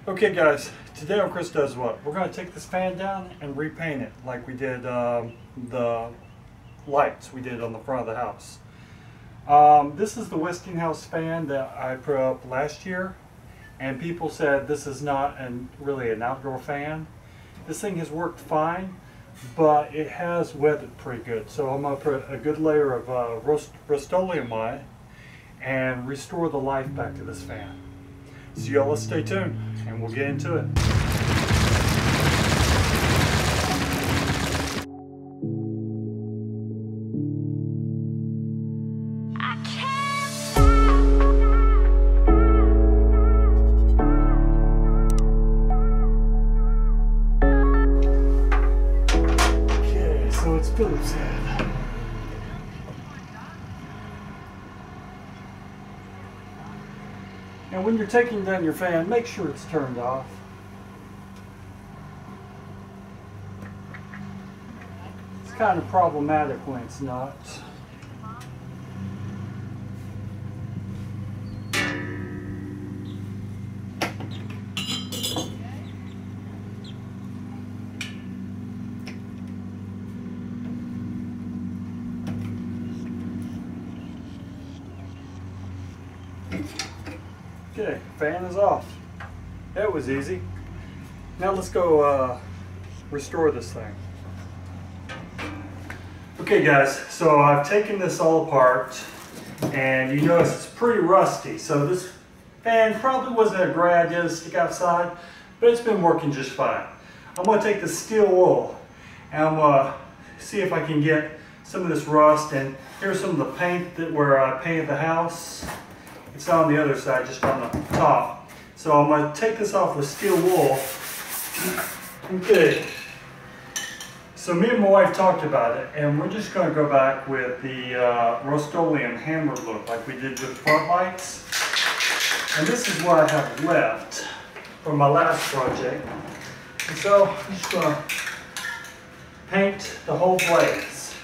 Okay guys, today on Chris Does What, we're going to take this fan down and repaint it like we did the lights we did on the front of the house. This is the Westinghouse fan that I put up last year, and people said this is not really an outdoor fan. This thing has worked fine, but it has weathered pretty good. So I'm going to put a good layer of Rust-Oleum on it and restore the life back to this fan. So y'all, let's stay tuned and we'll get into it. Okay, so it's Philip's head. And when you're taking down your fan, make sure it's turned off. It's kind of problematic when it's not. Okay, fan is off. That was easy. Now let's go restore this thing. Okay guys, so I've taken this all apart and you notice it's pretty rusty. So this fan probably wasn't a great idea to stick outside, but it's been working just fine. I'm going to take the steel wool and I'm going to see if I can get some of this rust, and here's some of the paint where I painted the house. It's on the other side, just on the top. So I'm going to take this off with steel wool. Okay. So me and my wife talked about it, and we're just going to go back with the Rust-Oleum hammer look like we did with front lights. And this is what I have left from my last project. And so I'm just going to paint the whole blades.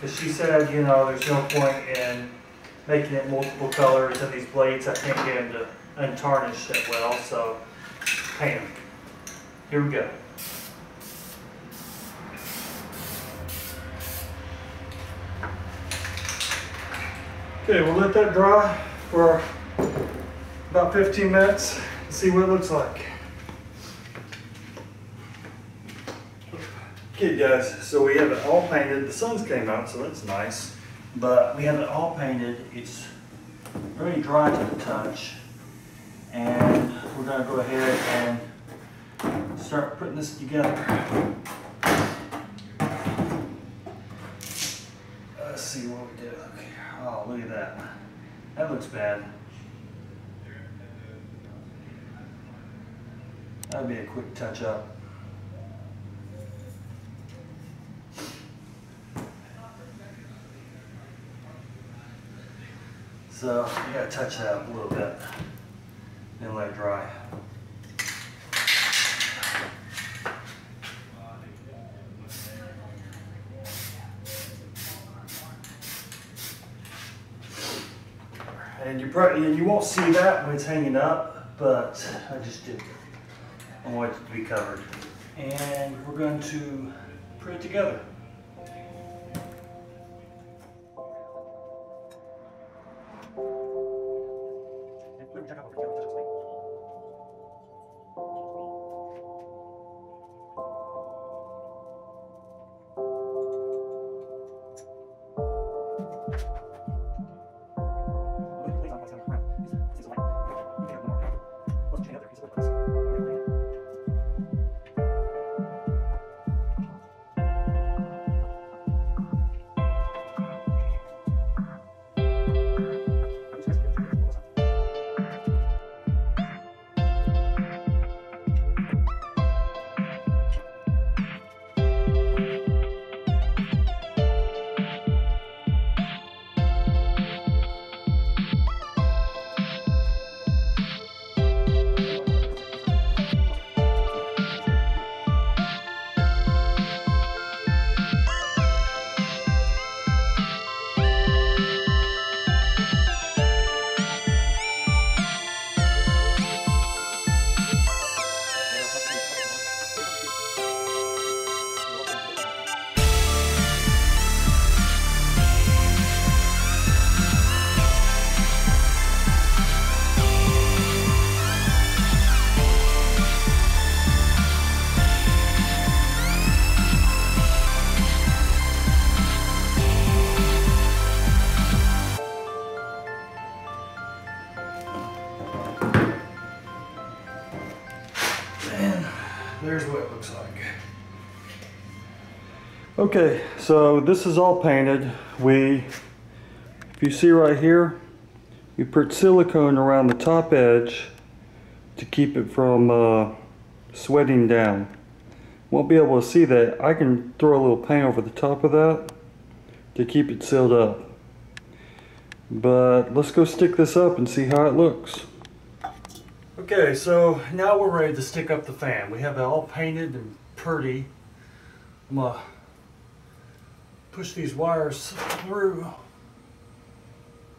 Because she said, you know, there's no point in making it multiple colors, and these blades I can't get them to untarnish that well, so paint them. Here we go. Okay, we'll let that dry for about 15 minutes and see what it looks like. Okay guys, so we have it all painted. The sun's came out, so that's nice. But we have it all painted. It's very dry to the touch. And we're going to go ahead and start putting this together. Let's see what we did. Okay. Oh, look at that. That looks bad. That'd be a quick touch up. So you gotta touch that up a little bit, then let it dry. And you won't see that when it's hanging up, but I just did. I want it to be covered, and we're going to put it together. there's what it looks like. Okay, so this is all painted. If you see right here, we put silicone around the top edge to keep it from sweating down. Won't be able to see that. I can throw a little paint over the top of that to keep it sealed up. But let's go stick this up and see how it looks. Okay, so now we're ready to stick up the fan. We have it all painted and pretty. I'm gonna push these wires through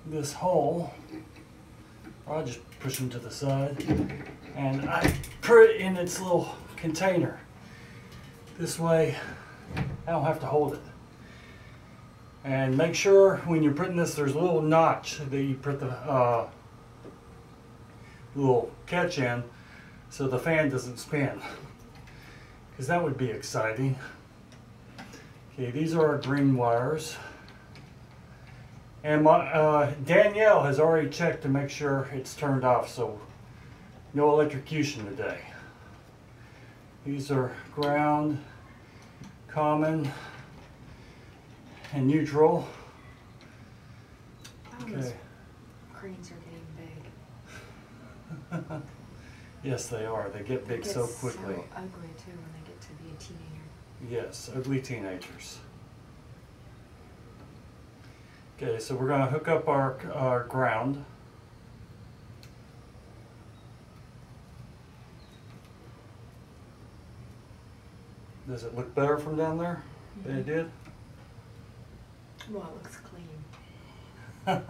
this hole. I'll just push them to the side, and I put it in its little container. This way I don't have to hold it. And make sure when you're putting this, there's a little notch that you put the little catch in so the fan doesn't spin, because that would be exciting. Okay, these are our green wires. And Danielle has already checked to make sure it's turned off, so no electrocution today. These are ground, common, and neutral. Okay. Those cranes are getting big. Yes, they are. They get big so quickly. So ugly too when they get to be a teenager. Yes, ugly teenagers. Okay, so we're going to hook up our ground. Does it look better from down there than it did? Well, it looks clean.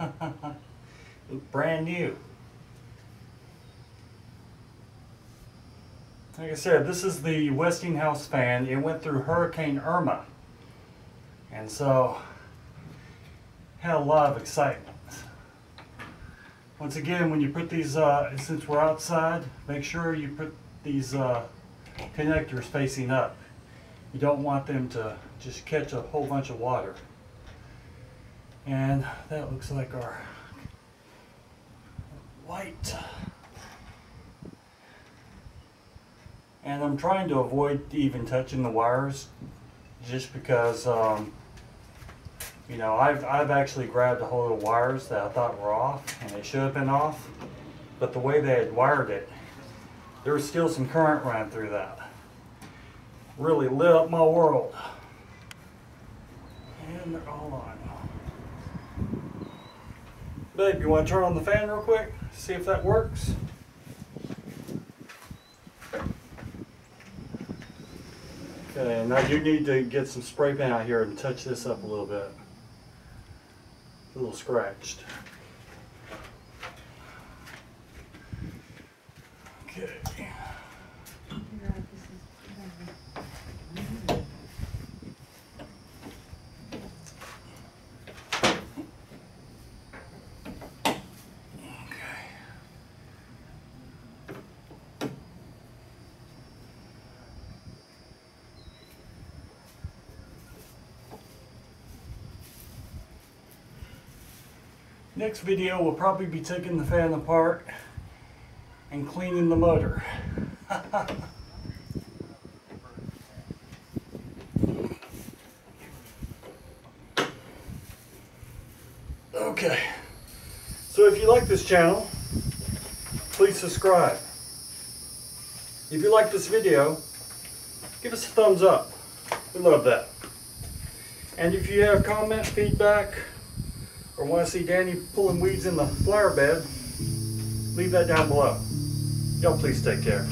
Brand new. Like I said, this is the Westinghouse fan. It went through Hurricane Irma, and so had a lot of excitement. Once again, when you put these, since we're outside, make sure you put these connectors facing up. You don't want them to just catch a whole bunch of water. And that looks like our white. And I'm trying to avoid even touching the wires, just because you know, I've actually grabbed a hold of wires that I thought were off, and they should have been off, but the way they had wired it, there was still some current running through that. Really lit up my world. And they're all on. Babe, you want to turn on the fan real quick? See if that works? Okay, now you need to get some spray paint out here and touch this up a little bit. A little scratched. Okay. Next video will probably be taking the fan apart and cleaning the motor. Okay, so if you like this channel, please subscribe. If you like this video, give us a thumbs up. We love that. And if you have comment, feedback, or want to see Danny pulling weeds in the flower bed, leave that down below. Y'all please take care.